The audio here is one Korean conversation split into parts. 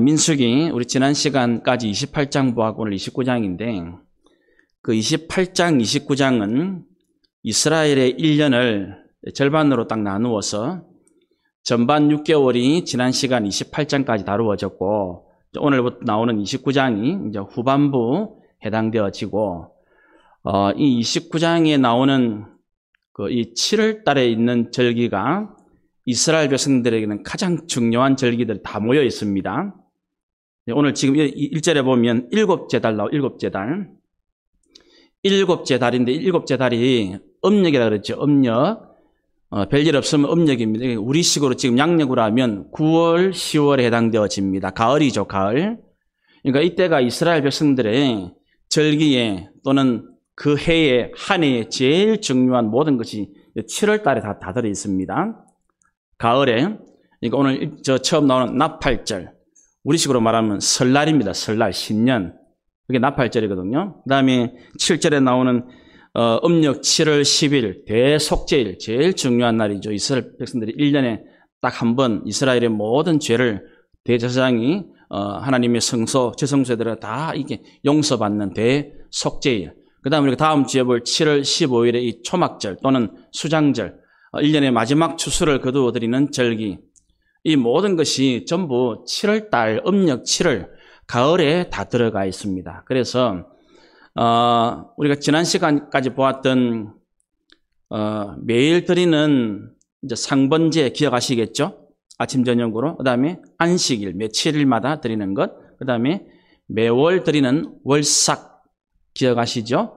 민수기 우리 지난 시간까지 28장 보았고 오늘 29장인데 그 28장, 29장은 이스라엘의 1년을 절반으로 딱 나누어서 전반 6개월이 지난 시간 28장까지 다루어졌고 오늘부터 나오는 29장이 이제 후반부 해당되어지고 이 29장에 나오는 이 7월 달에 있는 절기가 이스라엘 백성들에게는 가장 중요한 절기들이 다 모여 있습니다. 오늘 지금 1절에 보면 일곱째 달 나오고 일곱째 달. 일곱째 달인데 일곱째 달이 음력이라 그랬죠. 음력. 별일 없으면 음력입니다. 우리식으로 지금 양력으로 하면 9월, 10월에 해당되어집니다. 가을이죠, 가을. 그러니까 이때가 이스라엘 백성들의 절기에 또는 그 해에 한 해에 제일 중요한 모든 것이 7월 달에 다 들어 있습니다. 가을에. 그러니까 오늘 처음 나오는 나팔절. 우리식으로 말하면 설날입니다. 설날, 신년. 그게 나팔절이거든요. 그 다음에 7절에 나오는 음력 7월 10일 대속죄일, 제일 중요한 날이죠. 이스라엘 백성들이 1년에 딱 한 번 이스라엘의 모든 죄를 대제사장이 하나님의 성소, 제성소에다가 다 이게 용서받는 대속죄일. 그 다음에 우리가 다음 주에 볼 7월 15일의 이 초막절 또는 수장절, 1년의 마지막 추수를 거두어드리는 절기. 이 모든 것이 전부 7월 달, 음력 7월, 가을에 다 들어가 있습니다. 그래서 우리가 지난 시간까지 보았던 매일 드리는 이제 상번제 기억하시겠죠? 아침 저녁으로. 그 다음에 안식일 며칠일마다 드리는 것. 그 다음에 매월 드리는 월삭 기억하시죠?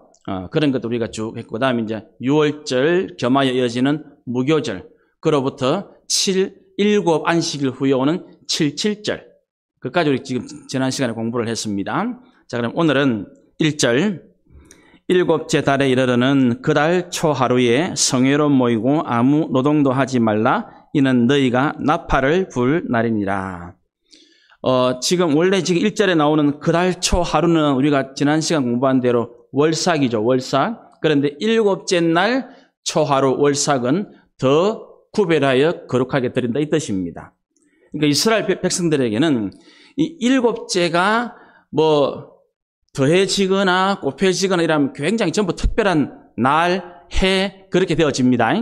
그런 것도 우리가 쭉 했고, 그 다음에 이제 6월절 겸하여 이어지는 무교절. 그로부터 7 안식일 후에 오는 7.7절. 그까지 우리 지금 지난 시간에 공부를 했습니다. 자, 그럼 오늘은 1절. 일곱째 달에 이르러는 그 달 초하루에 성회로 모이고 아무 노동도 하지 말라. 이는 너희가 나팔을 불 날이니라. 지금 원래 지금 1절에 나오는 그 달 초하루는 우리가 지난 시간 공부한 대로 월삭이죠, 월삭. 그런데 일곱째 날 초하루 월삭은 더 구별하여 거룩하게 드린다 이 뜻입니다. 그러니까 이스라엘 백성들에게는 이 일곱째가 뭐 더해지거나 곱해지거나 이러면 굉장히 전부 특별한 날, 해 그렇게 되어집니다.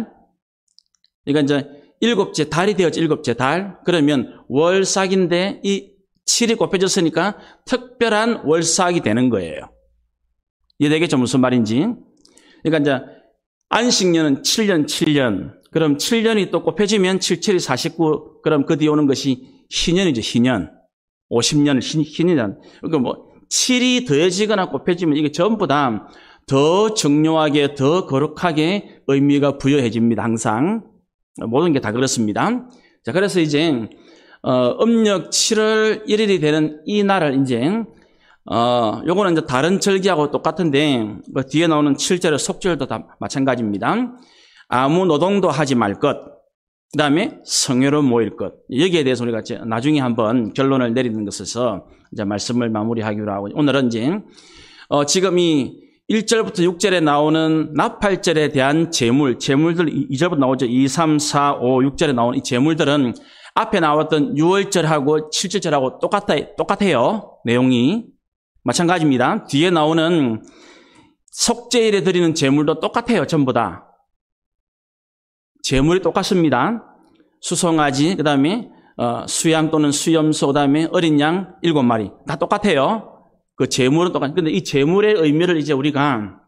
그러니까 이제 일곱째 달이 되어져 일곱째 달. 그러면 월삭인데 이 7이 곱해졌으니까 특별한 월삭이 되는 거예요. 이해되겠죠? 무슨 말인지. 그러니까 이제 안식년은 7년. 그럼 7년이 또 곱해지면 7, 7이 49. 그럼 그 뒤에 오는 것이 희년이죠, 희년. 50년을 희년. 그러니까 뭐 7이 더해지거나 곱해지면 이게 전부 다 더 중요하게, 더 거룩하게 의미가 부여해집니다, 항상. 모든 게 다 그렇습니다. 자, 그래서 이제, 음력 7월 1일이 되는 이 날을 이제, 요거는 이제 다른 절기하고 똑같은데, 그 뒤에 나오는 7절의 속절도 다 마찬가지입니다. 아무 노동도 하지 말 것. 그 다음에 성회로 모일 것. 여기에 대해서 우리가 나중에 한번 결론을 내리는 것에서 이제 말씀을 마무리하기로 하고, 오늘은 이제, 지금 이 1절부터 6절에 나오는 나팔절에 대한 제물들 2절부터 나오죠. 2, 3, 4, 5, 6절에 나오는 이 제물들은 앞에 나왔던 6월절하고 7절절하고 똑같아요. 내용이. 마찬가지입니다. 뒤에 나오는 속죄일에 드리는 제물도 똑같아요. 전부 다. 제물이 똑같습니다. 수송아지, 그 다음에 수양 또는 수염소, 그 다음에 어린 양 7마리. 다 똑같아요. 그 제물은 똑같아요. 근데 이 제물의 의미를 이제 우리가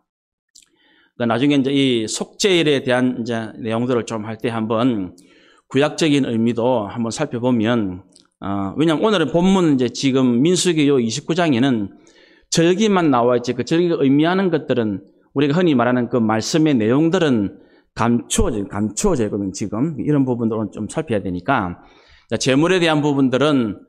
나중에 이제 이 속죄일에 대한 이제 내용들을 좀 할 때 한번 구약적인 의미도 한번 살펴보면, 왜냐면 오늘의 본문 이제 지금 민수기 요 29장에는 절기만 나와 있지, 그 절기가 의미하는 것들은 우리가 흔히 말하는 그 말씀의 내용들은 감추어져 있거든요, 지금. 이런 부분들은 좀 살펴야 되니까. 제물에 대한 부분들은,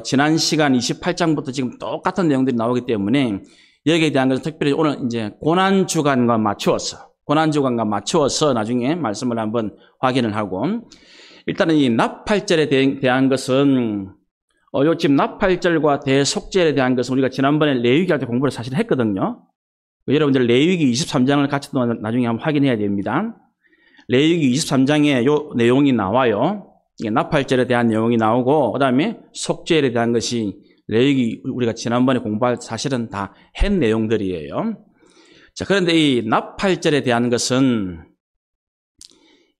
지난 시간 28장부터 지금 똑같은 내용들이 나오기 때문에 여기에 대한 것은 특별히 오늘 이제 고난주간과 맞추어서 나중에 말씀을 한번 확인을 하고, 일단은 이 나팔절에 대한 것은, 요 지금 나팔절과 대속절에 대한 것은 우리가 지난번에 레위기 할 때 공부를 사실 했거든요. 여러분들 레위기 23장을 같이 또 나중에 한번 확인해야 됩니다. 레위기 23장에 요 내용이 나와요. 이게 나팔절에 대한 내용이 나오고, 그 다음에 속죄일에 대한 것이 레위기 우리가 지난번에 공부할 사실은 다 한 내용들이에요. 자, 그런데 이 나팔절에 대한 것은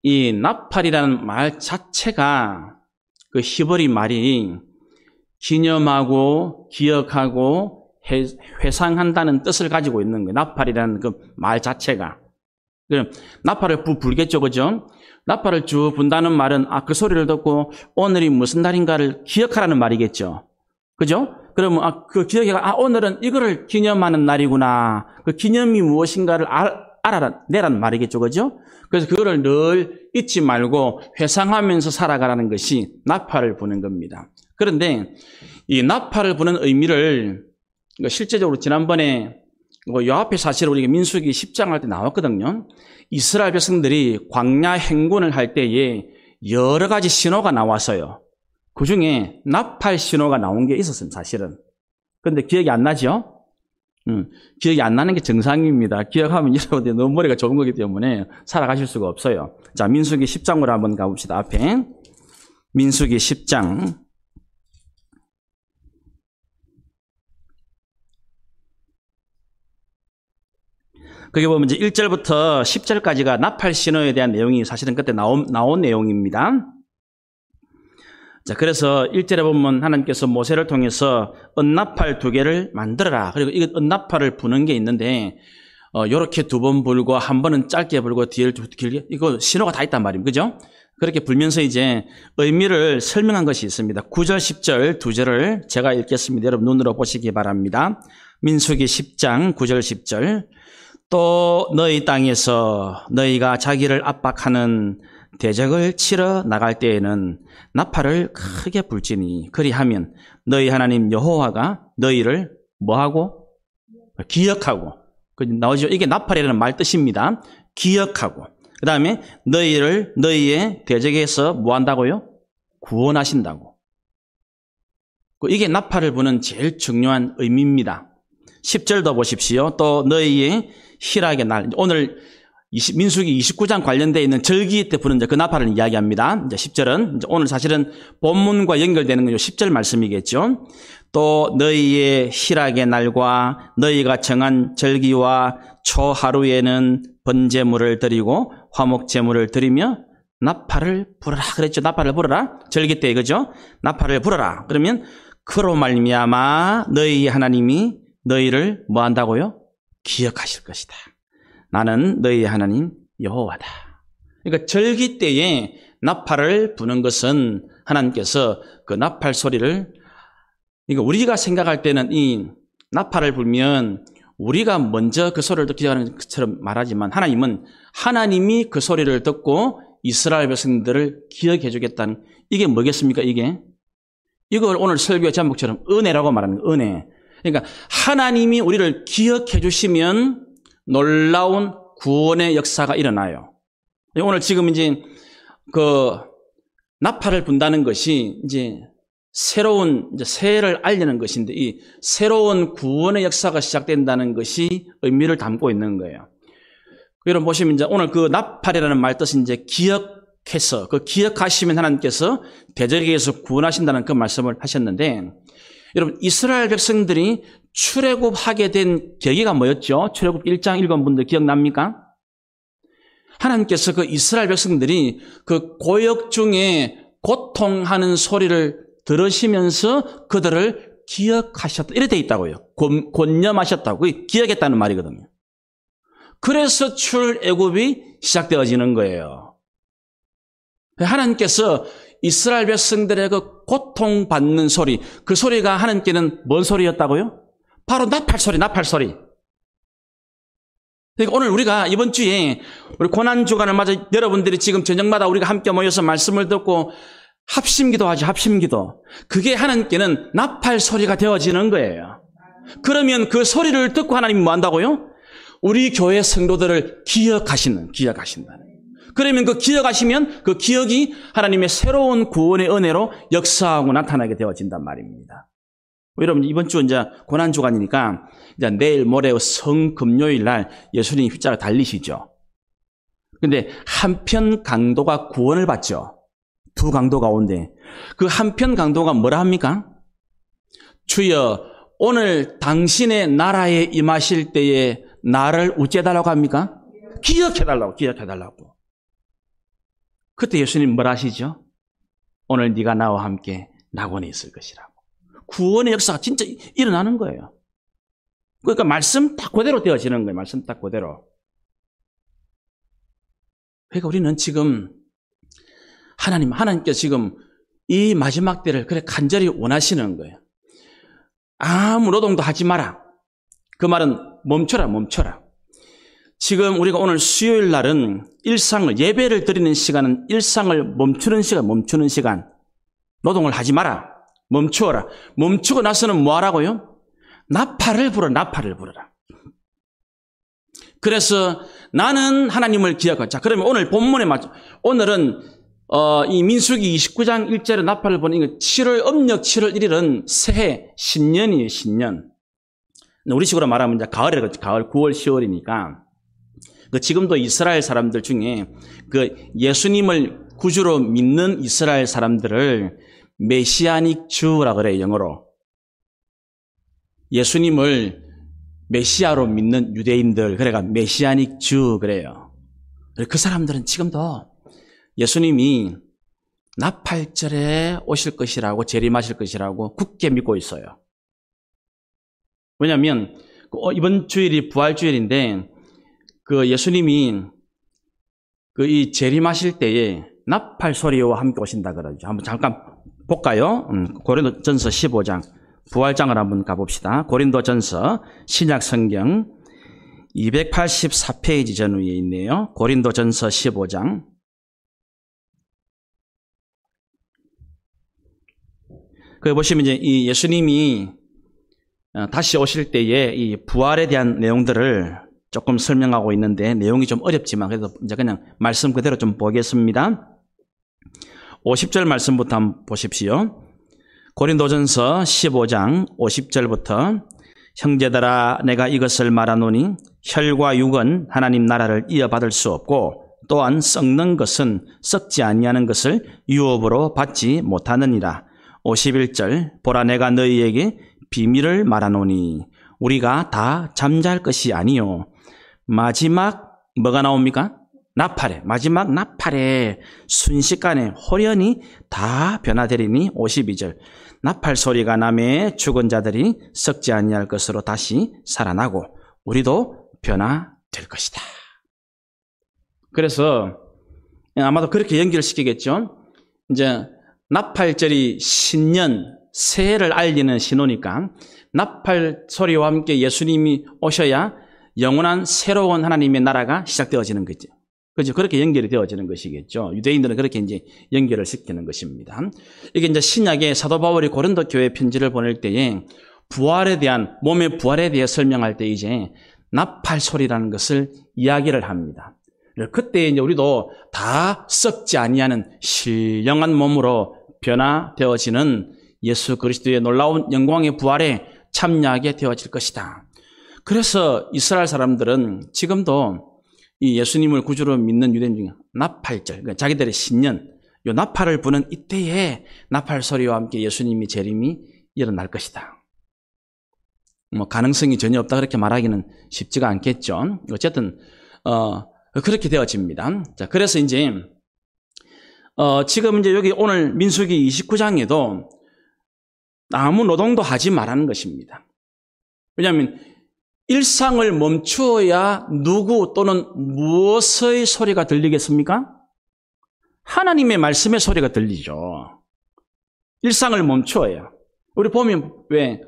이 나팔이라는 말 자체가 그 히브리 말이 기념하고 기억하고 회상한다는 뜻을 가지고 있는 거예요. 나팔이라는 그 말 자체가. 나팔을 불겠죠, 그죠? 나팔을 쭉 분다는 말은 그 소리를 듣고 오늘이 무슨 날인가를 기억하라는 말이겠죠. 그죠? 그러면 그 기억해가 오늘은 이거를 기념하는 날이구나. 그 기념이 무엇인가를 알아내라는 말이겠죠, 그죠? 그래서 그거를 늘 잊지 말고 회상하면서 살아가라는 것이 나팔을 부는 겁니다. 그런데 이 나팔을 부는 의미를 실제적으로 지난번에 요 앞에 사실 우리가 민수기 10장 할 때 나왔거든요. 이스라엘 백성들이 광야 행군을 할 때에 여러 가지 신호가 나왔어요. 그 중에 나팔 신호가 나온 게 있었습니다, 사실은. 그런데 기억이 안 나죠? 기억이 안 나는 게 정상입니다. 기억하면 여러분들 너무 머리가 좋은 거기 때문에 살아가실 수가 없어요. 자, 민수기 10장으로 한번 가봅시다. 앞에 민수기 10장. 거기 보면 이제 1절부터 10절까지가 나팔 신호에 대한 내용이 사실은 그때 나온 내용입니다. 자, 그래서 1절에 보면 하나님께서 모세를 통해서 은나팔 2개를 만들어라. 그리고 이 은나팔을 부는 게 있는데, 요렇게 2번 불고, 한 번은 짧게 불고, 뒤를 길게, 이거 신호가 다 있단 말입니다. 그죠? 그렇게 불면서 이제 의미를 설명한 것이 있습니다. 9절, 10절 2절을 제가 읽겠습니다. 여러분 눈으로 보시기 바랍니다. 민수기 10장 9절, 10절. 또 너희 땅에서 너희가 자기를 압박하는 대적을 치러 나갈 때에는 나팔을 크게 불지니 그리하면 너희 하나님 여호와가 너희를 뭐하고? 기억하고. 나오죠? 이게 나팔이라는 말 뜻입니다. 기억하고. 그 다음에 너희의 대적에서 뭐 한다고요? 구원하신다고. 이게 나팔을 부는 제일 중요한 의미입니다. 10절도 보십시오. 또 너희의 희락의 날. 오늘 민수기 29장 관련되어 있는 절기 때 부는 그 나팔을 이야기합니다. 이제 10절은 이제 오늘 사실은 본문과 연결되는 건 10절 말씀이겠죠. 또 너희의 희락의 날과 너희가 정한 절기와 초하루에는 번제물을 드리고 화목제물을 드리며 나팔을 불어라 그랬죠. 나팔을 불어라. 절기 때 그죠? 나팔을 불어라. 그러면 그로 말미암아 너희 하나님이 너희를 뭐 한다고요? 기억하실 것이다. 나는 너희의 하나님 여호와다. 그러니까 절기 때에 나팔을 부는 것은 하나님께서 그 나팔 소리를, 그러니까 우리가 생각할 때는 이 나팔을 불면 우리가 먼저 그 소리를 듣기 하는 것처럼 말하지만 하나님이 그 소리를 듣고 이스라엘 백성들을 기억해 주겠다는, 이게 뭐겠습니까? 이걸 오늘 설교의 제목처럼 은혜라고 말하는 거예요. 은혜. 그러니까 하나님이 우리를 기억해 주시면 놀라운 구원의 역사가 일어나요. 오늘 지금 이제 그 나팔을 분다는 것이 이제 새로운 새해를 알리는 것인데, 이 새로운 구원의 역사가 시작된다는 것이 의미를 담고 있는 거예요. 여러분 보시면 이제 오늘 그 나팔이라는 말 뜻은 이제 기억해서, 그 기억하시면 하나님께서 대적에게서 구원하신다는 그 말씀을 하셨는데, 여러분 이스라엘 백성들이 출애굽하게 된 계기가 뭐였죠? 출애굽 1장 읽은 분들 기억납니까? 하나님께서 그 이스라엘 백성들이 그 고역 중에 고통하는 소리를 들으시면서 그들을 기억하셨다. 이래 돼 있다고요. 권념하셨다고. 기억했다는 말이거든요. 그래서 출애굽이 시작되어지는 거예요. 하나님께서 이스라엘 백성들의 그 고통받는 소리, 그 소리가 하나님께는 뭔 소리였다고요? 바로 나팔 소리. 그러니까 오늘 우리가 이번 주에 우리 고난주간을 맞아 여러분들이 지금 저녁마다 우리가 함께 모여서 말씀을 듣고 합심기도하죠. 합심기도. 그게 하나님께는 나팔 소리가 되어지는 거예요. 그러면 그 소리를 듣고 하나님이 뭐 한다고요? 우리 교회 성도들을 기억하신다는. 그러면 그 기억하시면 그 기억이 하나님의 새로운 구원의 은혜로 역사하고 나타나게 되어진단 말입니다. 여러분 이번 주 이제 고난주간이니까 이제 내일 모레 성금요일 날 예수님이 휘자가 달리시죠. 근데 한편 강도가 구원을 받죠. 두 강도 가운데. 그 한편 강도가 뭐라 합니까? 주여, 오늘 당신의 나라에 임하실 때에 나를 어찌해달라고 합니까? 기억해달라고. 그때 예수님 뭐라 하시죠? 오늘 네가 나와 함께 낙원에 있을 것이라고. 구원의 역사가 진짜 일어나는 거예요. 그러니까 말씀 딱 그대로 되어지는 거예요. 말씀 딱 그대로. 그러니까 우리는 지금 하나님께서 지금 이 마지막 때를 그래 간절히 원하시는 거예요. 아무 노동도 하지 마라. 그 말은 멈춰라. 지금 우리가 오늘 수요일 날은 예배를 드리는 시간은 일상을 멈추는 시간. 노동을 하지 마라. 멈추어라. 멈추고 나서는 뭐 하라고요? 나팔을 불어라. 그래서 나는 하나님을 기억하자. 자, 그러면 오늘 본문에 오늘은 이 민수기 29장 1절에 나팔을 부는 이거 7월 음력 7월 1일은 새해 신년이에요. 신년. 우리 식으로 말하면 이제 가을 9월 10월이니까 지금도 이스라엘 사람들 중에 그 예수님을 구주로 믿는 이스라엘 사람들을 메시아닉 주라 그래요. 영어로. 예수님을 메시아로 믿는 유대인들, 그래가 메시아닉 주 그래요. 그 사람들은 지금도 예수님이 나팔절에 오실 것이라고, 재림하실 것이라고 굳게 믿고 있어요. 왜냐하면 이번 주일이 부활주일인데 그 예수님이 이 재림하실 때에 나팔 소리와 함께 오신다 그러죠. 한번 잠깐 볼까요? 고린도전서 15장. 부활장을 한번 가봅시다. 고린도전서 신약 성경 284페이지 전후에 있네요. 고린도전서 15장. 거기 보시면 이제 이 예수님이 다시 오실 때에 이 부활에 대한 내용들을 조금 설명하고 있는데 내용이 좀 어렵지만 그래도 이제 그냥 말씀 그대로 좀 보겠습니다. 50절 말씀부터 한번 보십시오. 고린도전서 15장 50절부터 형제들아 내가 이것을 말하노니 혈과 육은 하나님 나라를 이어받을 수 없고 또한 썩는 것은 썩지 아니하는 것을 유업으로 받지 못하느니라. 51절 보라 내가 너희에게 비밀을 말하노니 우리가 다 잠잘 것이 아니요 마지막 뭐가 나옵니까? 마지막 나팔에 순식간에 홀연히 다 변화되리니. 52절 나팔 소리가 나매 죽은 자들이 썩지 아니할 것으로 다시 살아나고 우리도 변화될 것이다. 그래서 아마도 그렇게 연결시키겠죠. 이제 나팔절이 신년 새해를 알리는 신호니까 나팔 소리와 함께 예수님이 오셔야 영원한 새로운 하나님의 나라가 시작되어지는 거죠. 그죠? 그렇게 연결이 되어지는 것이겠죠. 유대인들은 그렇게 이제 연결을 시키는 것입니다. 이게 이제 신약의 사도 바울이 고린도 교회 편지를 보낼 때에 몸의 부활에 대해 설명할 때 이제 나팔 소리라는 것을 이야기를 합니다. 그때 이제 우리도 다 썩지 아니하는 신령한 몸으로 변화되어지는 예수 그리스도의 놀라운 영광의 부활에 참여하게 되어질 것이다. 그래서 이스라엘 사람들은 지금도 이 예수님을 구주로 믿는 유대인 중에 나팔절, 그러니까 자기들의 신년, 요 나팔을 부는 이때에 나팔 소리와 함께 예수님이 재림이 일어날 것이다. 가능성이 전혀 없다 그렇게 말하기는 쉽지가 않겠죠. 어쨌든 그렇게 되어집니다. 자, 그래서 이제 지금 이제 여기 오늘 민수기 29장에도 아무 노동도 하지 말라는 것입니다. 왜냐하면 일상을 멈추어야 누구 또는 무엇의 소리가 들리겠습니까? 하나님의 말씀의 소리가 들리죠. 일상을 멈추어야. 우리 보면 왜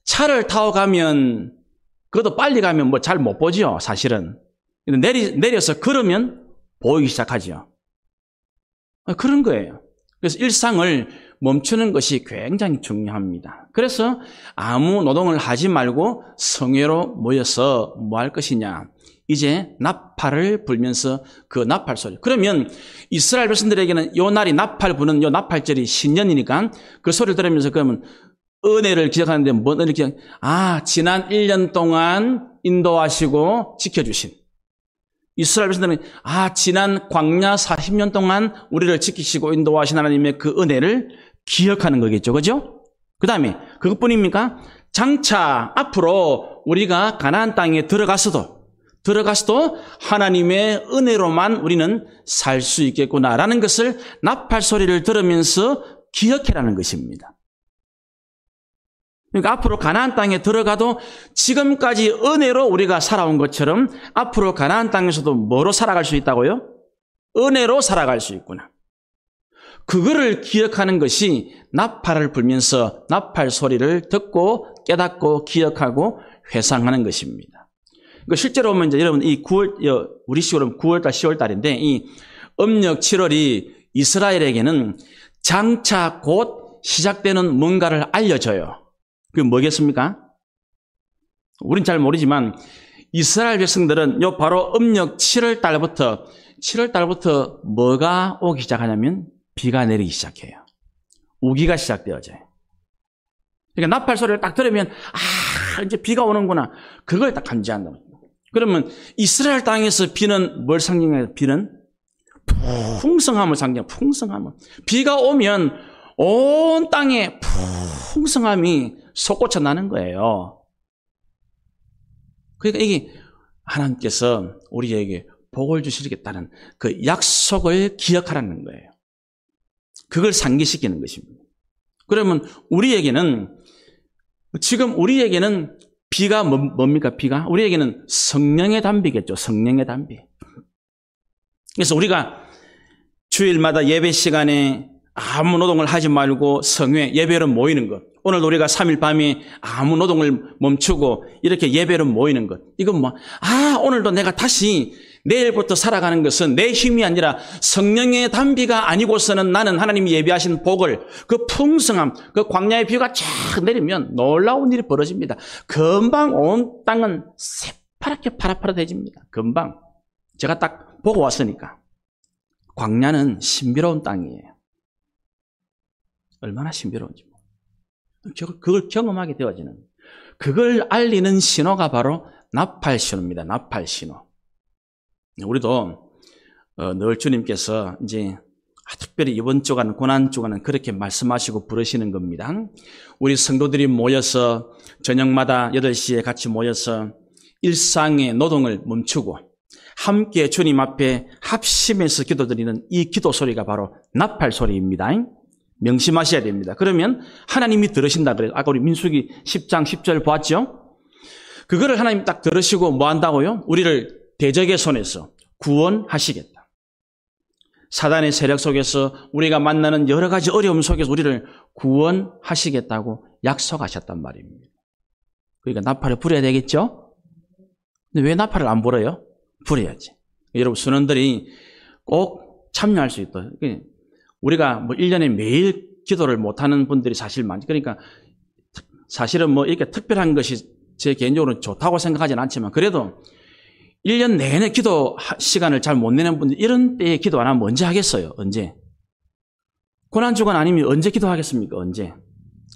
차를 타고 가면 그것도 빨리 가면 뭐 잘 못 보죠, 사실은. 내려서 걸으면 보이기 시작하죠. 그런 거예요. 그래서 일상을 멈추는 것이 굉장히 중요합니다. 그래서 아무 노동을 하지 말고 성회로 모여서 뭐 할 것이냐. 이제 나팔을 불면서 그 나팔 소리. 그러면 이스라엘 백성들에게는 요 날이 나팔 부는 요 나팔절이 신년이니까 그 소리를 들으면서 그러면 은혜를 기억하는데 뭔 은혜를 지난 1년 동안 인도하시고 지켜주신 이스라엘 백성들은 지난 광야 40년 동안 우리를 지키시고 인도하신 하나님의 그 은혜를 기억하는 거겠죠. 그죠? 그 다음에 그것뿐입니까? 장차 앞으로 우리가 가나안 땅에 들어가서도 하나님의 은혜로만 우리는 살 수 있겠구나라는 것을 나팔 소리를 들으면서 기억해라는 것입니다. 그러니까 앞으로 가나안 땅에 들어가도 지금까지 은혜로 우리가 살아온 것처럼 앞으로 가나안 땅에서도 뭐로 살아갈 수 있다고요? 은혜로 살아갈 수 있구나. 그거를 기억하는 것이 나팔을 불면서 나팔 소리를 듣고 깨닫고 기억하고 회상하는 것입니다. 실제로 보면 이제 여러분 이 9월, 우리 시골은 9월달, 10월달인데 이 음력 7월이 이스라엘에게는 장차 곧 시작되는 뭔가를 알려줘요. 그게 뭐겠습니까? 우린 잘 모르지만 이스라엘 백성들은 바로 음력 7월 달부터 뭐가 오기 시작하냐면 비가 내리기 시작해요. 우기가 시작되어져요. 그러니까 나팔 소리를 딱 들으면 이제 비가 오는구나. 그걸 딱 감지한다. 그러면 이스라엘 땅에서 비는 뭘 상징해요? 비는 풍성함을 상징해요. 풍성함을. 비가 오면 온 땅에 풍성함이 솟구쳐 나는 거예요. 그러니까 이게 하나님께서 우리에게 복을 주시겠다는 그 약속을 기억하라는 거예요. 그걸 상기시키는 것입니다. 그러면 지금 우리에게는 비가 뭡니까? 비가? 우리에게는 성령의 단비겠죠. 성령의 단비. 그래서 우리가 주일마다 예배 시간에 아무 노동을 하지 말고 성회, 예배로 모이는 것. 오늘 우리가 3일 밤에 아무 노동을 멈추고 이렇게 예배로 모이는 것. 이건 오늘도 내가 다시 내일부터 살아가는 것은 내 힘이 아니라 성령의 단비가 아니고서는 나는 하나님이 예비하신 복을, 그 풍성함, 그 광야의 비가 쫙 내리면 놀라운 일이 벌어집니다. 금방 온 땅은 새파랗게 파릇파릇해집니다. 금방. 제가 딱 보고 왔으니까. 광야는 신비로운 땅이에요. 얼마나 신비로운지. 그걸 경험하게 되어지는, 그걸 알리는 신호가 바로 나팔 신호입니다. 나팔 신호. 우리도 늘 주님께서 이제 특별히 이번 주간, 고난 주간은 그렇게 말씀하시고 부르시는 겁니다. 우리 성도들이 모여서 저녁마다 8시에 같이 모여서 일상의 노동을 멈추고 함께 주님 앞에 합심해서 기도드리는 이 기도 소리가 바로 나팔 소리입니다. 명심하셔야 됩니다. 그러면 하나님이 들으신다 그래요. 아까 우리 민수기 10장 10절 보았죠? 그거를 하나님 딱 들으시고 뭐 한다고요? 우리를 대적의 손에서 구원하시겠다. 사단의 세력 속에서 우리가 만나는 여러 가지 어려움 속에서 우리를 구원하시겠다고 약속하셨단 말입니다. 그러니까 나팔을 불어야 되겠죠? 근데 왜 나팔을 안 불어요? 불어야지. 여러분 순원들이 꼭 참여할 수 있도록. 우리가 1년에 매일 기도를 못하는 분들이 사실 많죠. 그러니까 사실은 이렇게 특별한 것이 제 개인적으로는 좋다고 생각하지는 않지만 그래도 1년 내내 기도 시간을 잘 못 내는 분들 이런 때에 기도 안 하면 언제 하겠어요? 언제? 고난주간 아니면 언제 기도하겠습니까? 언제?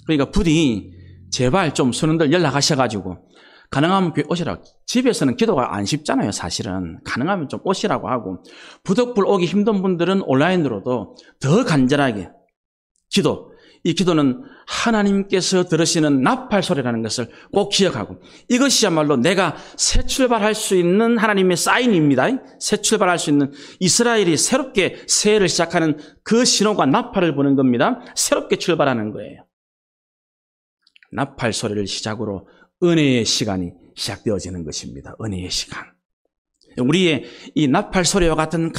그러니까 부디 제발 좀 선원들 연락하셔가지고 가능하면 교회 오시라고. 집에서는 기도가 안 쉽잖아요, 사실은. 가능하면 좀 오시라고 하고 부덕불 오기 힘든 분들은 온라인으로도 더 간절하게 이 기도는 하나님께서 들으시는 나팔 소리라는 것을 꼭 기억하고 이것이야말로 내가 새 출발할 수 있는 하나님의 사인입니다. 새 출발할 수 있는 이스라엘이 새롭게 새해를 시작하는 그 신호가 나팔을 부는 겁니다. 새롭게 출발하는 거예요. 나팔 소리를 시작으로 은혜의 시간이 시작되어지는 것입니다. 은혜의 시간. 우리의 이 나팔 소리와 같은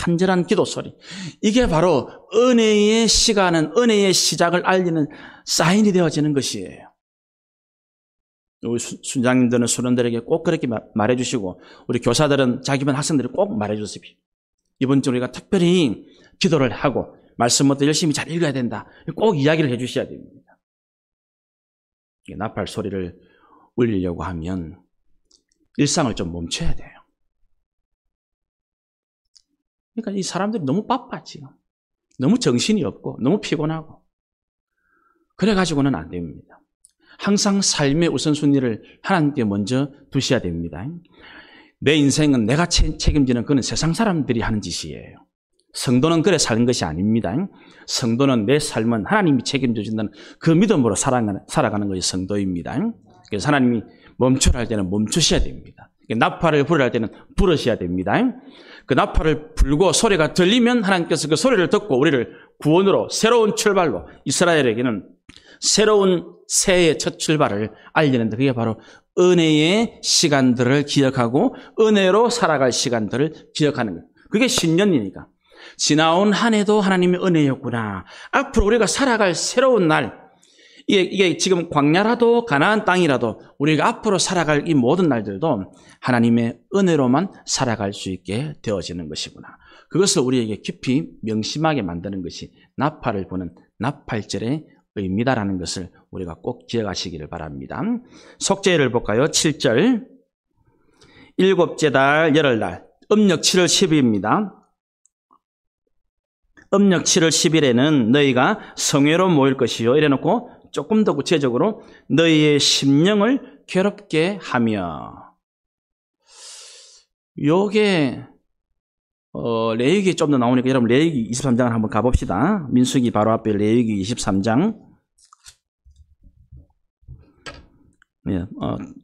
간절한 기도 소리. 이게 바로 은혜의 시간은 은혜의 시작을 알리는 사인이 되어지는 것이에요. 우리 순장님들은 수련들에게 꼭 그렇게 말해주시고 우리 교사들은 자기 반 학생들이 꼭 말해주십시오. 이번 주 우리가 특별히 기도를 하고 말씀부터 열심히 잘 읽어야 된다. 꼭 이야기를 해주셔야 됩니다. 나팔 소리를 울리려고 하면 일상을 좀 멈춰야 돼요. 그러니까 이 사람들이 너무 바빠 지금. 너무 정신이 없고 너무 피곤하고 그래가지고는 안 됩니다. 항상 삶의 우선순위를 하나님께 먼저 두셔야 됩니다. 내 인생은 내가 책임지는 그건 세상 사람들이 하는 짓이에요. 성도는 그래 사는 것이 아닙니다. 성도는 내 삶은 하나님이 책임져 준다는 그 믿음으로 살아가는 것이 성도입니다. 그래서 하나님이 멈추라 할 때는 멈추셔야 됩니다. 나팔을 부르라 할 때는 부르셔야 됩니다. 그 나팔을 불고 소리가 들리면 하나님께서 그 소리를 듣고 우리를 구원으로 새로운 출발로 이스라엘에게는 새로운 새해의 첫 출발을 알리는데 그게 바로 은혜의 시간들을 기억하고 은혜로 살아갈 시간들을 기억하는 거예요. 그게 신년이니까. 지나온 한 해도 하나님의 은혜였구나. 앞으로 우리가 살아갈 새로운 날, 이게 지금 광야라도 가나안 땅이라도 우리가 앞으로 살아갈 이 모든 날들도 하나님의 은혜로만 살아갈 수 있게 되어지는 것이구나. 그것을 우리에게 깊이 명심하게 만드는 것이 나팔을 부는 나팔절의 의미다라는 것을 우리가 꼭 기억하시기를 바랍니다. 속죄일을 볼까요? 7절. 일곱째 달 열흘날 음력 7월 10일입니다. 음력 7월 10일에는 너희가 성회로 모일 것이요. 이래놓고 조금 더 구체적으로 너희의 심령을 괴롭게 하며. 요게 레위기 좀 더 나오니까 여러분 레위기 23장을 한번 가봅시다. 민수기 바로 앞에 레위기 23장. 네,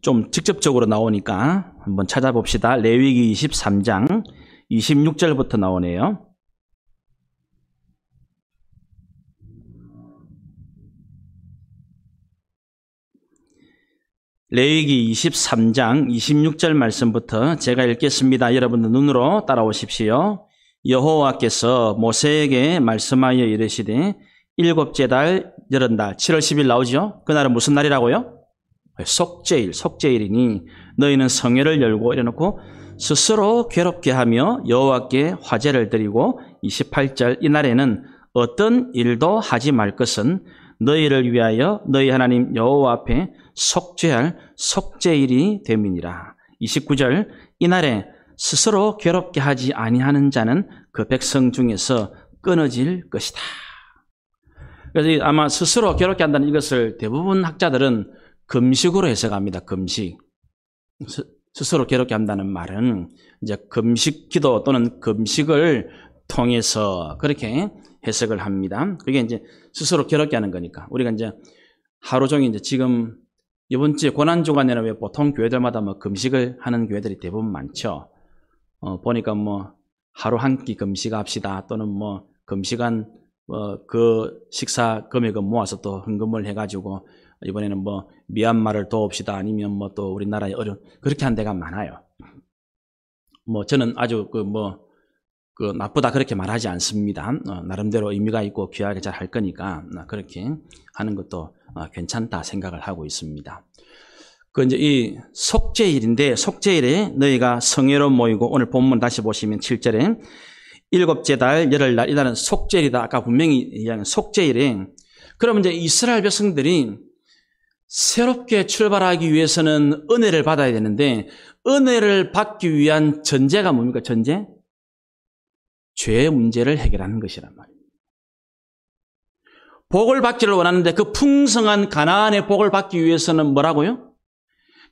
좀 직접적으로 나오니까 한번 찾아봅시다. 레위기 23장 26절부터 나오네요. 레위기 23장 26절 말씀부터 제가 읽겠습니다. 여러분들 눈으로 따라오십시오. 여호와께서 모세에게 말씀하여 이르시되 일곱째 달 열흔달 7월 10일 나오죠? 그날은 무슨 날이라고요? 속죄일이니 너희는 성회를 열고 이래놓고 스스로 괴롭게 하며 여호와께 화제를 드리고 28절 이날에는 어떤 일도 하지 말 것은 너희를 위하여 너희 하나님 여호와 앞에 속죄할 속죄일이 됨이니라. 29절 이날에 스스로 괴롭게 하지 아니하는 자는 그 백성 중에서 끊어질 것이다. 그래서 아마 스스로 괴롭게 한다는 이것을 대부분 학자들은 금식으로 해석합니다. 금식. 스스로 괴롭게 한다는 말은 이제 금식 기도 또는 금식을 통해서 그렇게 해석을 합니다. 그게 이제 스스로 괴롭게 하는 거니까. 우리가 이제 하루 종일 이제 지금 이번 주에 고난주간에는 왜 보통 교회들마다 뭐 금식을 하는 교회들이 대부분 많죠. 보니까 뭐 하루 한 끼 금식합시다 또는 뭐 금식한 그 식사 금액을 모아서 또 헌금을 해가지고 이번에는 뭐 미얀마를 도웁시다 아니면 뭐 또 우리나라의 그렇게 한 데가 많아요. 뭐 저는 아주 나쁘다 그렇게 말하지 않습니다. 나름대로 의미가 있고 귀하게 잘 할 거니까 그렇게 하는 것도 괜찮다 생각을 하고 있습니다. 그 이제 이 속죄일인데 속죄일에 너희가 성회로 모이고 오늘 본문 다시 보시면 7절에 일곱째 달 열흘날 이날은 속죄일이다. 아까 분명히 이야기한 속죄일에 그럼 이제 이스라엘 백성들이 새롭게 출발하기 위해서는 은혜를 받아야 되는데 은혜를 받기 위한 전제가 뭡니까? 전제? 죄의 문제를 해결하는 것이란 말입니다. 복을 받기를 원하는데 그 풍성한 가나안의 복을 받기 위해서는 뭐라고요?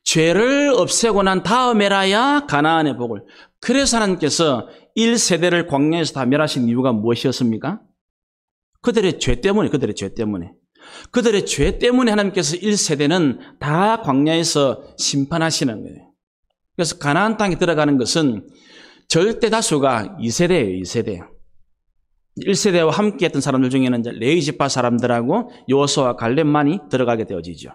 죄를 없애고 난 다음에라야 가나안의 복을. 그래서 하나님께서 1세대를 광야에서 다 멸하신 이유가 무엇이었습니까? 그들의 죄 때문에. 그들의 죄 때문에 하나님께서 1세대는 다 광야에서 심판하시는 거예요. 그래서 가나안 땅에 들어가는 것은 절대 다수가 2세대예요. 2세대. 1세대와 함께 했던 사람들 중에는 이제 레위 지파 사람들하고 여호수아와 갈렙만이 들어가게 되어지죠.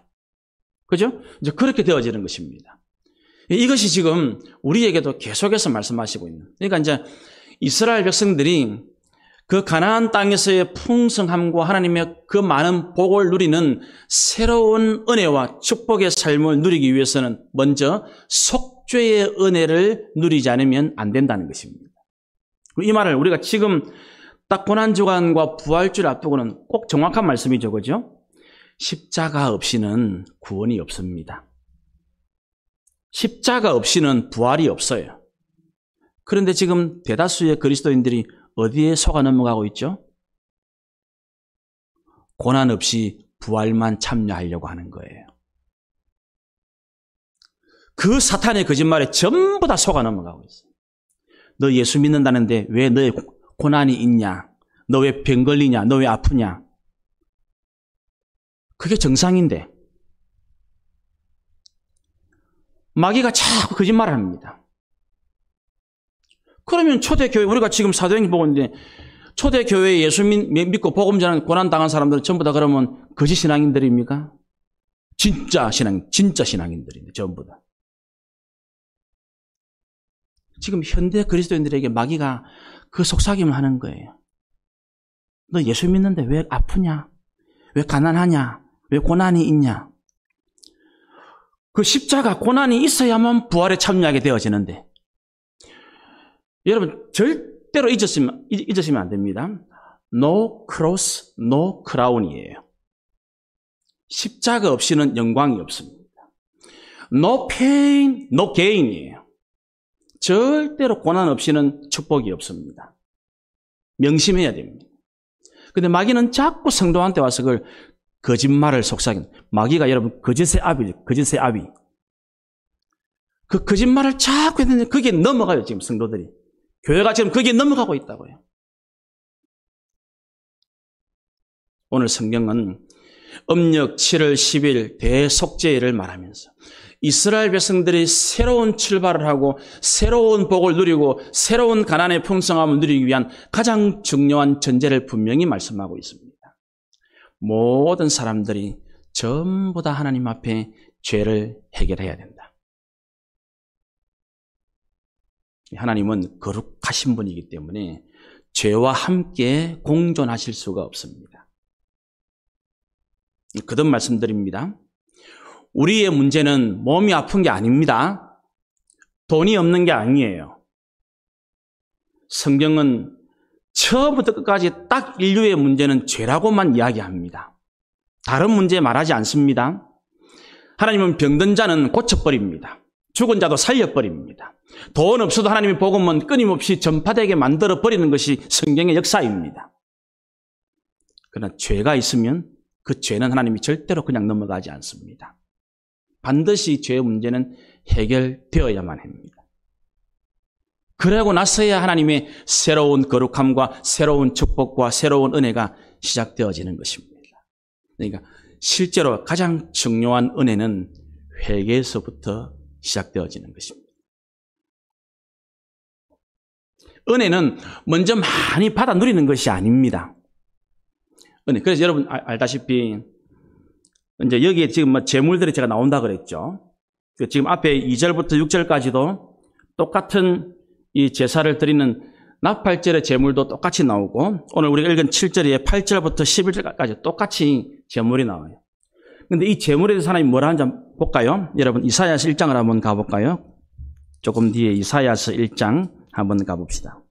그죠? 이제 그렇게 되어지는 것입니다. 이것이 지금 우리에게도 계속해서 말씀하시고 있는. 그러니까 이제 이스라엘 백성들이 그 가나안 땅에서의 풍성함과 하나님의 그 많은 복을 누리는 새로운 은혜와 축복의 삶을 누리기 위해서는 먼저 속죄의 은혜를 누리지 않으면 안 된다는 것입니다. 이 말을 우리가 지금 딱 고난주간과 부활주를 앞두고는 꼭 정확한 말씀이죠. 그죠? 십자가 없이는 구원이 없습니다. 십자가 없이는 부활이 없어요. 그런데 지금 대다수의 그리스도인들이 어디에 속아 넘어가고 있죠? 고난 없이 부활만 참여하려고 하는 거예요. 그 사탄의 거짓말에 전부 다 속아 넘어가고 있어요. 너 예수 믿는다는데 왜 너의 고난이 있냐? 너 왜 병 걸리냐? 너 왜 아프냐? 그게 정상인데 마귀가 자꾸 거짓말을 합니다. 그러면 초대교회, 우리가 지금 사도행전 보고 있는데 초대교회에 예수 믿고 복음 전하는 고난당한 사람들은 전부 다 그러면 거짓 신앙인들입니까? 진짜 신앙인들인데 전부 다. 지금 현대 그리스도인들에게 마귀가 그 속삭임을 하는 거예요. 너 예수 믿는데 왜 아프냐? 왜 가난하냐? 왜 고난이 있냐? 그 십자가 고난이 있어야만 부활에 참여하게 되어지는데 여러분 절대로 잊으시면 안 됩니다. No cross, no crown이에요. 십자가 없이는 영광이 없습니다. No pain, no gain이에요. 절대로 고난 없이는 축복이 없습니다. 명심해야 됩니다. 근데 마귀는 자꾸 성도한테 와서 그걸 거짓말을 속삭이는, 마귀가 여러분 거짓의 아비죠. 거짓의 아비. 그 거짓말을 자꾸 했는데 그게 넘어가요. 지금 성도들이. 교회가 지금 그게 넘어가고 있다고요. 오늘 성경은 음력 7월 10일 대속죄일을 말하면서 이스라엘 백성들이 새로운 출발을 하고 새로운 복을 누리고 새로운 가난의 풍성함을 누리기 위한 가장 중요한 전제를 분명히 말씀하고 있습니다. 모든 사람들이 전부 다 하나님 앞에 죄를 해결해야 된다. 하나님은 거룩하신 분이기 때문에 죄와 함께 공존하실 수가 없습니다. 거듭 말씀드립니다. 우리의 문제는 몸이 아픈 게 아닙니다. 돈이 없는 게 아니에요. 성경은 처음부터 끝까지 딱 인류의 문제는 죄라고만 이야기합니다. 다른 문제 말하지 않습니다. 하나님은 병든 자는 고쳐버립니다. 죽은 자도 살려버립니다. 돈 없어도 하나님의 복음은 끊임없이 전파되게 만들어버리는 것이 성경의 역사입니다. 그러나 죄가 있으면 그 죄는 하나님이 절대로 그냥 넘어가지 않습니다. 반드시 죄의 문제는 해결되어야만 합니다. 그러고 나서야 하나님의 새로운 거룩함과 새로운 축복과 새로운 은혜가 시작되어지는 것입니다. 그러니까 실제로 가장 중요한 은혜는 회개에서부터 시작되어지는 것입니다. 은혜는 먼저 많이 받아 누리는 것이 아닙니다. 은혜. 그래서 여러분 알다시피 이제 여기에 지금 제물들이 제가 나온다 그랬죠. 지금 앞에 2절부터 6절까지도 똑같은 이 제사를 드리는 나팔절의 제물도 똑같이 나오고 오늘 우리가 읽은 7절에 8절부터 11절까지 똑같이 제물이 나와요. 그런데 이 제물에 대해서 하나님이 뭐라 하는지 한번 볼까요? 여러분 이사야서 1장을 한번 가볼까요? 조금 뒤에 이사야서 1장 한번 가봅시다.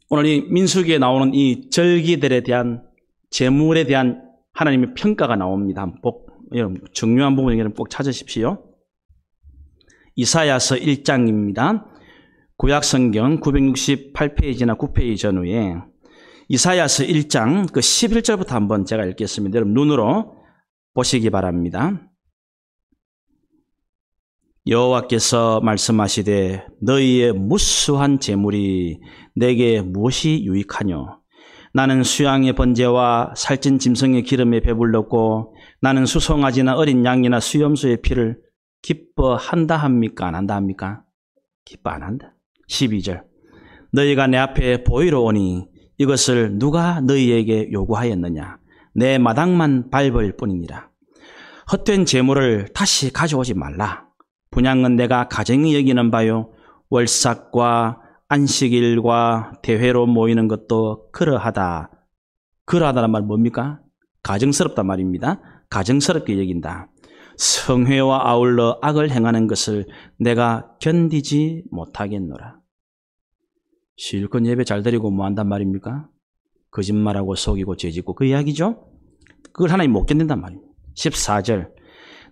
오늘 이 민수기에 나오는 이 절기들에 대한 제물에 대한 하나님의 평가가 나옵니다. 여러분 중요한 부분 여러분 꼭 찾으십시오. 이사야서 1장입니다. 구약성경 968페이지나 9페이지 전후에 이사야서 1장 그 11절부터 한번 제가 읽겠습니다. 여러분 눈으로 보시기 바랍니다. 여호와께서 말씀하시되 너희의 무수한 재물이 내게 무엇이 유익하뇨? 나는 수양의 번제와 살찐 짐승의 기름에 배불렀고 나는 수송아지나 어린 양이나 수염소의 피를 기뻐한다 합니까? 안 한다 합니까? 기뻐 안 한다. 12절 너희가 내 앞에 보이러 오니 이것을 누가 너희에게 요구하였느냐? 내 마당만 밟을 뿐이니라. 헛된 재물을 다시 가져오지 말라. 분향은 내가 가정이 여기는 바요. 월삭과 안식일과 대회로 모이는 것도 그러하다. 그러하다는 말 뭡니까? 가정스럽단 말입니다. 가정스럽게 여긴다. 성회와 아울러 악을 행하는 것을 내가 견디지 못하겠노라. 실컷 예배 잘 드리고 뭐 한단 말입니까? 거짓말하고 속이고 죄짓고 그 이야기죠? 그걸 하나님 못 견딘단 말입니다. 14절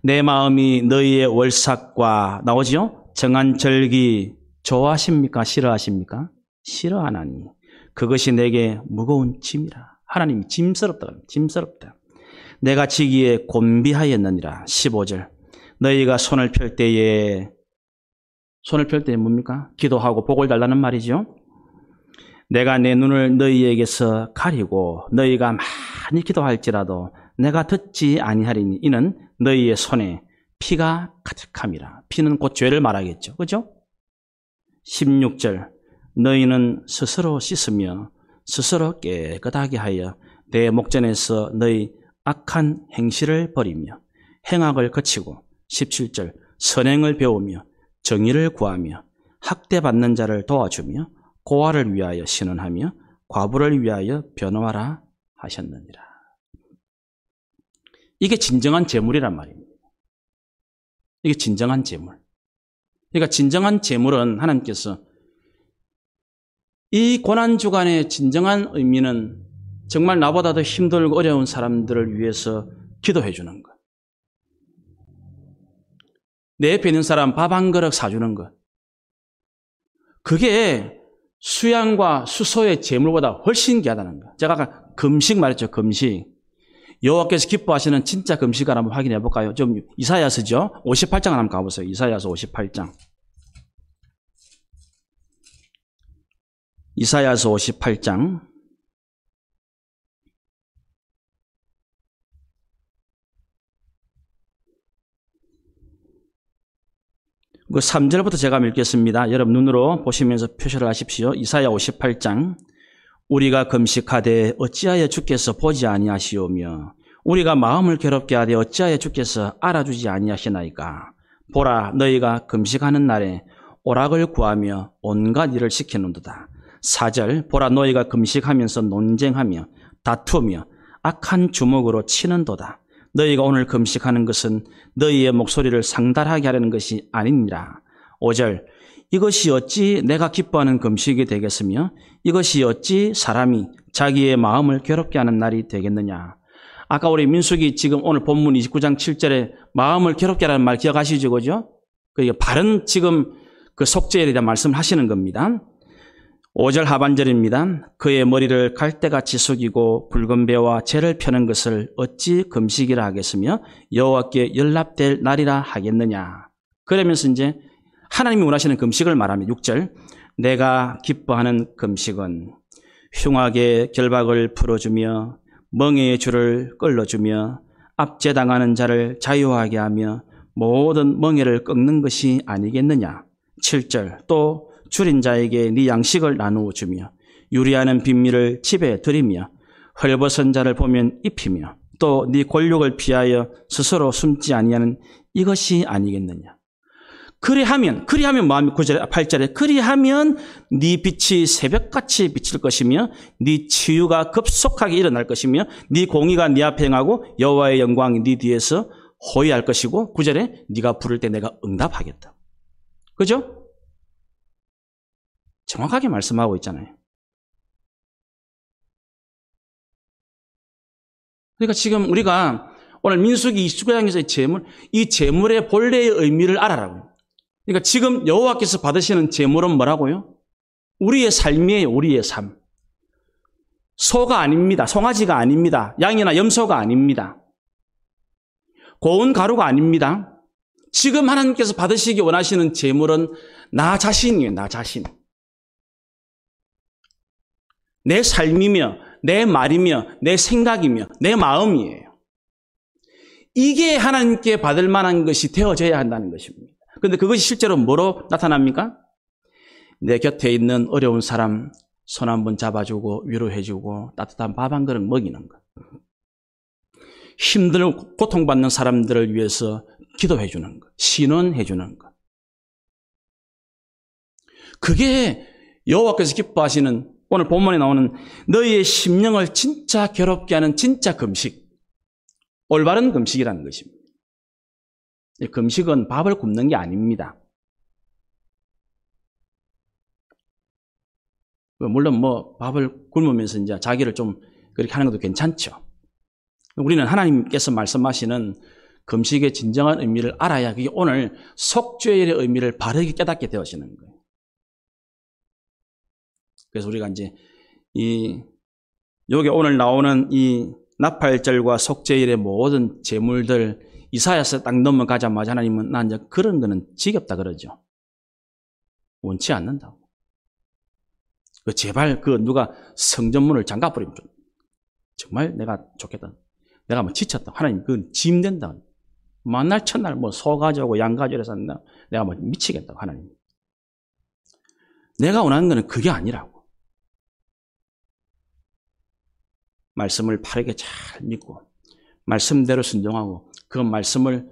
내 마음이 너희의 월삭과 나오지요? 정한 절기 좋아하십니까? 싫어하십니까? 싫어하나니 그것이 내게 무거운 짐이라. 하나님이 짐스럽다. 짐스럽다. 내가 지기에 곤비하였느니라. 15절. 너희가 손을 펼 때에 뭡니까? 기도하고 복을 달라는 말이죠. 내가 내 눈을 너희에게서 가리고 너희가 많이 기도할지라도 내가 듣지 아니하리니 이는 너희의 손에 피가 가득함이라. 피는 곧 죄를 말하겠죠. 그죠? 16절. 너희는 스스로 씻으며 스스로 깨끗하게 하여 내 목전에서 너희 악한 행실을 버리며 행악을 거치고 17절. 선행을 배우며 정의를 구하며 학대받는 자를 도와주며 고아를 위하여 신원하며 과부를 위하여 변호하라 하셨느니라. 이게 진정한 재물이란 말입니다. 이게 진정한 재물. 그러니까 진정한 재물은 하나님께서 이 고난주간의 진정한 의미는 정말 나보다 더 힘들고 어려운 사람들을 위해서 기도해 주는 것. 내 옆에 있는 사람 밥 한 그릇 사주는 것. 그게 수양과 수소의 재물보다 훨씬 귀하다는 것. 제가 아까 금식 말했죠. 금식. 여호와께서 기뻐하시는 진짜 금식을 한번 확인해 볼까요? 좀 이사야서죠. 58장 한번 가보세요. 이사야서 58장. 이사야서 58장. 그 3절부터 제가 읽겠습니다. 여러분 눈으로 보시면서 표시를 하십시오. 이사야 58장. 우리가 금식하되 어찌하여 주께서 보지 아니하시오며 우리가 마음을 괴롭게 하되 어찌하여 주께서 알아주지 아니하시나이까. 보라 너희가 금식하는 날에 오락을 구하며 온갖 일을 시키는도다. 4절. 보라 너희가 금식하면서 논쟁하며 다투며 악한 주먹으로 치는도다. 너희가 오늘 금식하는 것은 너희의 목소리를 상달하게 하려는 것이 아니니라. 5절. 이것이 어찌 내가 기뻐하는 금식이 되겠으며 이것이 어찌 사람이 자기의 마음을 괴롭게 하는 날이 되겠느냐. 아까 우리 민수기 지금 오늘 본문 29장 7절에 마음을 괴롭게 하라는 말 기억하시죠? 그죠? 그게 바른 지금 그 속죄에 대한 말씀을 하시는 겁니다. 5절 하반절입니다. 그의 머리를 갈대같이 숙이고 붉은 배와 재를 펴는 것을 어찌 금식이라 하겠으며 여호와께 연락될 날이라 하겠느냐. 그러면서 이제 하나님이 원하시는 금식을 말하면 6절. 내가 기뻐하는 금식은 흉악의 결박을 풀어주며 멍에의 줄을 끌어주며 압제당하는 자를 자유하게 하며 모든 멍에를 꺾는 것이 아니겠느냐. 7절. 또 줄인 자에게 네 양식을 나누어 주며 유리하는 빈미를 집에 들이며 헐벗은 자를 보면 입히며 또 네 골욕을 피하여 스스로 숨지 아니하는 이것이 아니겠느냐. 그리하면 마음이 9절에 8절에 그리하면 네 빛이 새벽같이 비칠 것이며 네 치유가 급속하게 일어날 것이며 네 공의가 네 앞에 행하고 여호와의 영광이 네 뒤에서 호위할 것이고 9절에 네가 부를 때 내가 응답하겠다. 그죠? 정확하게 말씀하고 있잖아요. 그러니까 지금 우리가 오늘 민수기 29장에서의 재물, 이 재물의 본래의 의미를 알아라고. 그러니까 지금 여호와께서 받으시는 재물은 뭐라고요? 우리의 삶이에요. 우리의 삶. 소가 아닙니다. 송아지가 아닙니다. 양이나 염소가 아닙니다. 고운 가루가 아닙니다. 지금 하나님께서 받으시기 원하시는 재물은 나 자신이에요. 나 자신. 내 삶이며 내 말이며 내 생각이며 내 마음이에요. 이게 하나님께 받을 만한 것이 되어져야 한다는 것입니다. 그런데 그것이 실제로 뭐로 나타납니까? 내 곁에 있는 어려운 사람 손 한번 잡아주고 위로해주고 따뜻한 밥 한 그릇 먹이는 것. 힘들고 고통받는 사람들을 위해서 기도해주는 것. 신원해주는 것. 그게 여호와께서 기뻐하시는 오늘 본문에 나오는 너희의 심령을 진짜 괴롭게 하는 진짜 금식. 올바른 금식이라는 것입니다. 금식은 밥을 굶는 게 아닙니다. 물론 밥을 굶으면서 이제 자기를 좀 그렇게 하는 것도 괜찮죠. 우리는 하나님께서 말씀하시는 금식의 진정한 의미를 알아야 그게 오늘 속죄의 의미를 바르게 깨닫게 되어지는 거예요. 그래서 우리가 이제 여기 오늘 나오는 이 나팔절과 속죄일의 모든 제물들 이사야서 딱 넘어가자마자 하나님은 난 이제 그런 거는 지겹다 그러죠. 원치 않는다고. 제발 누가 성전문을 잠가버리면 정말 내가 좋겠다. 내가 뭐 지쳤다. 하나님 그건 짐된다. 만날 첫날 뭐 소 가져오고 양 가져오서 내가 뭐 미치겠다. 하나님. 내가 원하는 거는 그게 아니라고. 말씀을 바르게 잘 믿고 말씀대로 순종하고 그 말씀을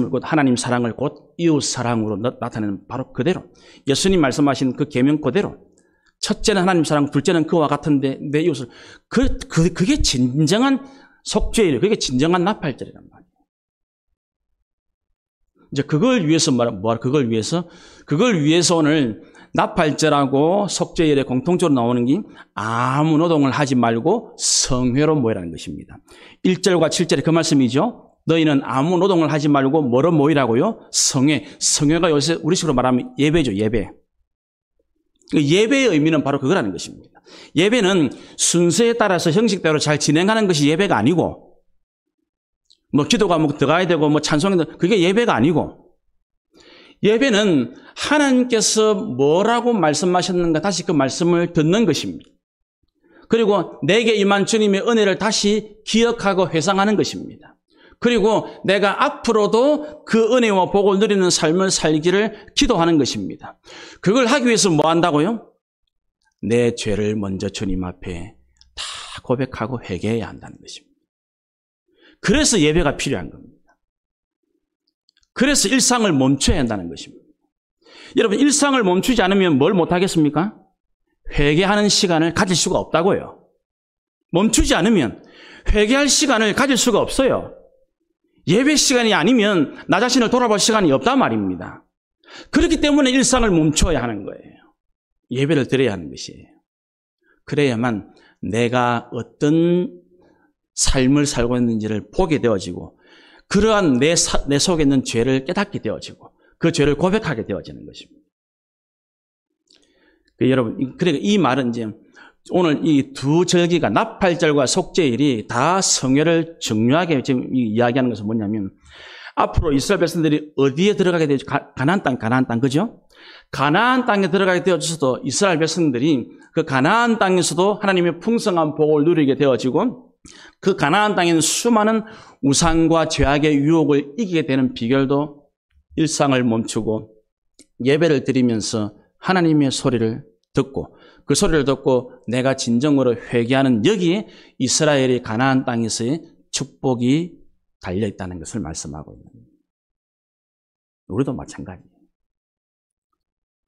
곧 하나님 사랑을 곧 이웃 사랑으로 나타내는 바로 그대로 예수님 말씀하신 그 계명 그대로 첫째는 하나님 사랑, 둘째는 그와 같은데 내 이웃을 그게 진정한 속죄일, 그게 진정한 나팔절이란 말이에요. 이제 그걸 위해서 그걸 위해서 오늘 나팔절하고 속죄일에 공통적으로 나오는 게 아무 노동을 하지 말고 성회로 모이라는 것입니다. 1절과 7절에 그 말씀이죠. 너희는 아무 노동을 하지 말고 뭐로 모이라고요? 성회. 성회가 요새 우리식으로 말하면 예배죠. 예배. 예배의 의미는 바로 그거라는 것입니다. 예배는 순서에 따라서 형식대로 잘 진행하는 것이 예배가 아니고 뭐 기도가 뭐 들어가야 되고 뭐 찬송이 그게 예배가 아니고 예배는 하나님께서 뭐라고 말씀하셨는가 다시 그 말씀을 듣는 것입니다. 그리고 내게 임한 주님의 은혜를 다시 기억하고 회상하는 것입니다. 그리고 내가 앞으로도 그 은혜와 복을 누리는 삶을 살기를 기도하는 것입니다. 그걸 하기 위해서 뭐 한다고요? 내 죄를 먼저 주님 앞에 다 고백하고 회개해야 한다는 것입니다. 그래서 예배가 필요한 겁니다. 그래서 일상을 멈춰야 한다는 것입니다. 여러분 일상을 멈추지 않으면 뭘 못하겠습니까? 회개하는 시간을 가질 수가 없다고요. 멈추지 않으면 회개할 시간을 가질 수가 없어요. 예배 시간이 아니면 나 자신을 돌아볼 시간이 없단 말입니다. 그렇기 때문에 일상을 멈춰야 하는 거예요. 예배를 드려야 하는 것이에요. 그래야만 내가 어떤 삶을 살고 있는지를 보게 되어지고 그러한 내 속에 있는 죄를 깨닫게 되어지고 그 죄를 고백하게 되어지는 것입니다. 여러분, 그러니까 이 말은 이제 오늘 이 두 절기가 나팔절과 속죄일이 다 성회를 중요하게 지금 이야기하는 것은 뭐냐면 앞으로 이스라엘 백성들이 어디에 들어가게 되죠? 가나안 땅, 그죠? 가나안 땅에 들어가게 되어져서도 이스라엘 백성들이 그 가나안 땅에서도 하나님의 풍성한 복을 누리게 되어지고 그 가나안 땅에는 수많은 우상과 죄악의 유혹을 이기게 되는 비결도 일상을 멈추고 예배를 드리면서 하나님의 소리를 듣고 그 소리를 듣고 내가 진정으로 회개하는 여기에 이스라엘이 가나안 땅에서의 축복이 달려있다는 것을 말씀하고 있는 거예요. 우리도 마찬가지예요.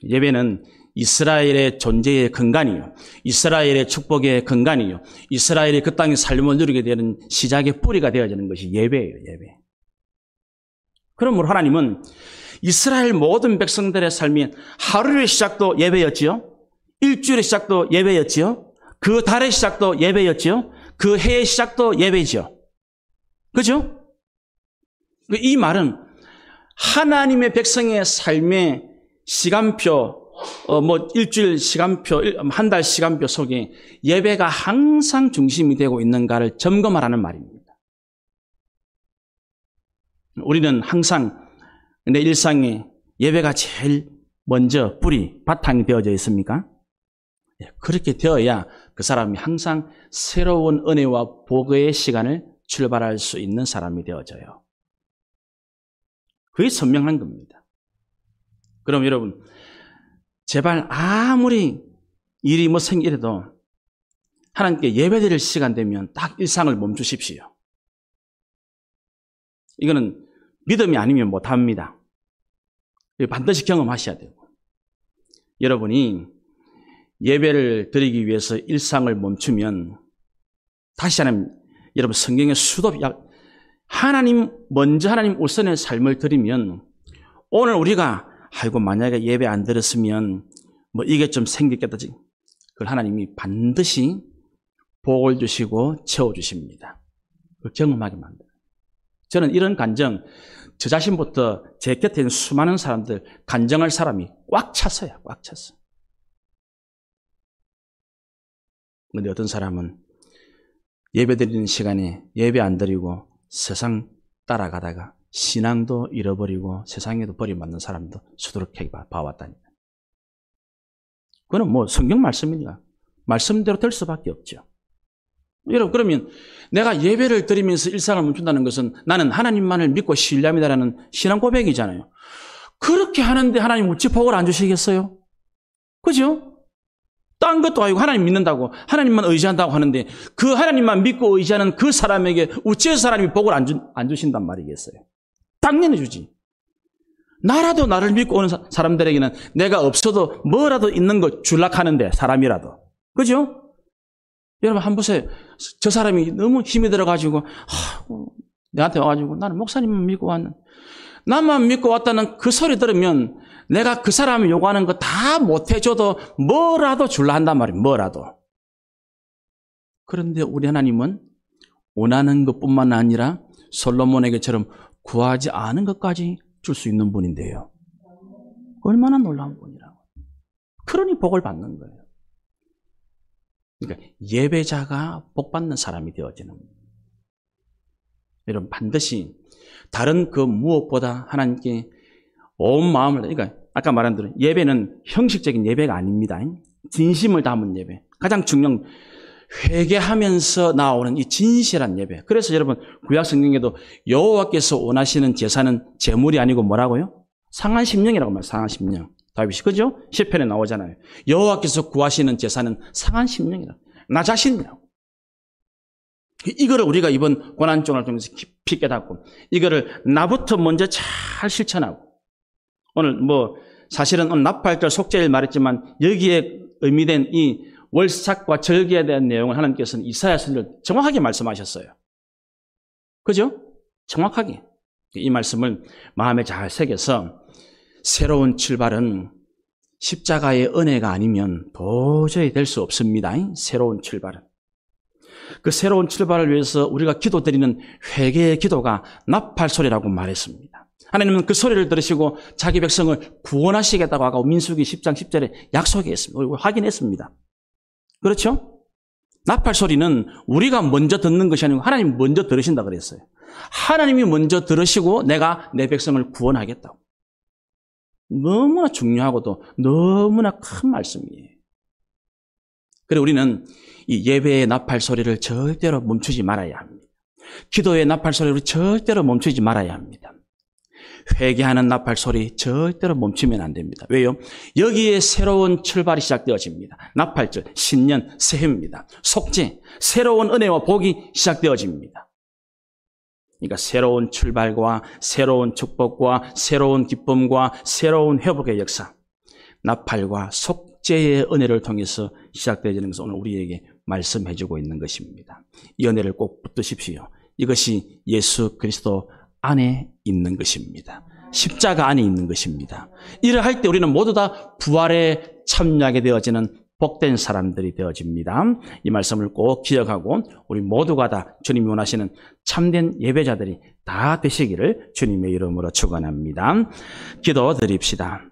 예배는 이스라엘의 존재의 근간이요. 이스라엘의 축복의 근간이요. 이스라엘이 그 땅의 삶을 누리게 되는 시작의 뿌리가 되어지는 것이 예배예요. 예배. 그러므로 하나님은 이스라엘 모든 백성들의 삶이 하루의 시작도 예배였지요. 일주일의 시작도 예배였지요. 그 달의 시작도 예배였지요. 그 해의 시작도 예배죠. 그죠? 이 말은 하나님의 백성의 삶의 시간표, 일주일 시간표, 한 달 시간표 속에 예배가 항상 중심이 되고 있는가를 점검하라는 말입니다. 우리는 항상 내 일상에 예배가 제일 먼저 뿌리, 바탕이 되어져 있습니까? 그렇게 되어야 그 사람이 항상 새로운 은혜와 복의 시간을 출발할 수 있는 사람이 되어져요. 그게 선명한 겁니다. 그럼 여러분, 제발 아무리 일이 생기래도 하나님께 예배드릴 시간 되면 딱 일상을 멈추십시오. 이거는 믿음이 아니면 못합니다. 반드시 경험하셔야 되고. 여러분이 예배를 드리기 위해서 일상을 멈추면 다시 하나님, 여러분 성경의 수도 하나님 우선의 삶을 드리면 오늘 우리가 아이고 만약에 예배 안 드렸으면 이게 좀 생겼겠다. 그걸 하나님이 반드시 복을 주시고 채워주십니다. 그걸 경험하게 만들어요. 저는 이런 간정, 저 자신부터 제 곁에 있는 수많은 사람들, 간정할 사람이 꽉 찼어요. 꽉 찼어요. 그런데 어떤 사람은 예배 드리는 시간에 예배 안 드리고 세상 따라가다가 신앙도 잃어버리고 세상에도 버림받는 사람도 수두룩하게 봐왔다니. 그거는 뭐 성경 말씀이니까 말씀대로 될 수밖에 없죠. 여러분, 그러면 내가 예배를 드리면서 일상을 멈춘다는 것은 나는 하나님만을 믿고 신뢰합니다라는 신앙 고백이잖아요. 그렇게 하는데 하나님 어찌 복을 안 주시겠어요? 그죠? 딴 것도 아니고 하나님 믿는다고 하나님만 의지한다고 하는데 그 하나님만 믿고 의지하는 그 사람에게 어째서 하나님이 복을 안 주신단 말이겠어요? 당연히 주지. 나라도 나를 믿고 오는 사람들에게는 내가 없어도 뭐라도 있는 거 줄락 하는데, 사람이라도. 그죠? 여러분 한번 보세요. 저 사람이 너무 힘이 들어가지고 내한테 와가지고 나는 목사님만 믿고 왔는, 나만 믿고 왔다는 그 소리 들으면 내가 그 사람이 요구하는 거 다 못해줘도 뭐라도 줄라 한단 말이에요. 뭐라도. 그런데 우리 하나님은 원하는 것뿐만 아니라 솔로몬에게처럼 구하지 않은 것까지 줄 수 있는 분인데요. 얼마나 놀라운 분이라고. 그러니 복을 받는 거예요. 그러니까 예배자가 복받는 사람이 되어지는 거예요. 여러분 반드시 다른 그 무엇보다 하나님께 온 마음을, 그러니까 아까 말한 대로 예배는 형식적인 예배가 아닙니다. 진심을 담은 예배. 가장 중요한 회개하면서 나오는 이 진실한 예배. 그래서 여러분 구약 성경에도 여호와께서 원하시는 제사는 제물이 아니고 뭐라고요? 상한 심령이라고 말해요. 상한 심령. 다윗이 그죠? 시편에 나오잖아요. 여호와께서 구하시는 제사는 상한 심령이라고. 나 자신이라고. 이거를 우리가 이번 고난종을 통해서 깊이 깨닫고 이거를 나부터 먼저 잘 실천하고, 오늘 사실은 오늘 나팔절 속죄일 말했지만 여기에 의미된 이 월삭과 절기에 대한 내용을 하나님께서는 이사야 선지자를 정확하게 말씀하셨어요. 그죠? 정확하게. 이 말씀을 마음에 잘 새겨서 새로운 출발은 십자가의 은혜가 아니면 도저히 될 수 없습니다. 새로운 출발은. 그 새로운 출발을 위해서 우리가 기도드리는 회개의 기도가 나팔소리라고 말했습니다. 하나님은 그 소리를 들으시고 자기 백성을 구원하시겠다고 하고 민수기 10장 10절에 약속했습니다. 우리 확인했습니다. 그렇죠? 나팔소리는 우리가 먼저 듣는 것이 아니고 하나님 먼저 들으신다 그랬어요. 하나님이 먼저 들으시고 내가 내 백성을 구원하겠다고. 너무나 중요하고도 너무나 큰 말씀이에요. 그래서 우리는 이 예배의 나팔소리를 절대로 멈추지 말아야 합니다. 기도의 나팔소리를 절대로 멈추지 말아야 합니다. 회개하는 나팔소리 절대로 멈추면 안 됩니다. 왜요? 여기에 새로운 출발이 시작되어집니다. 나팔절, 신년, 새해입니다. 속죄, 새로운 은혜와 복이 시작되어집니다. 그러니까 새로운 출발과 새로운 축복과 새로운 기쁨과 새로운 회복의 역사, 나팔과 속죄의 은혜를 통해서 시작되어지는 것을 오늘 우리에게 말씀해주고 있는 것입니다. 이 은혜를 꼭 붙드십시오. 이것이 예수 그리스도 안에 있는 것입니다. 십자가 안에 있는 것입니다. 이를 할 때 우리는 모두 다 부활에 참여하게 되어지는 복된 사람들이 되어집니다. 이 말씀을 꼭 기억하고 우리 모두가 다 주님이 원하시는 참된 예배자들이 다 되시기를 주님의 이름으로 축원합니다. 기도드립시다.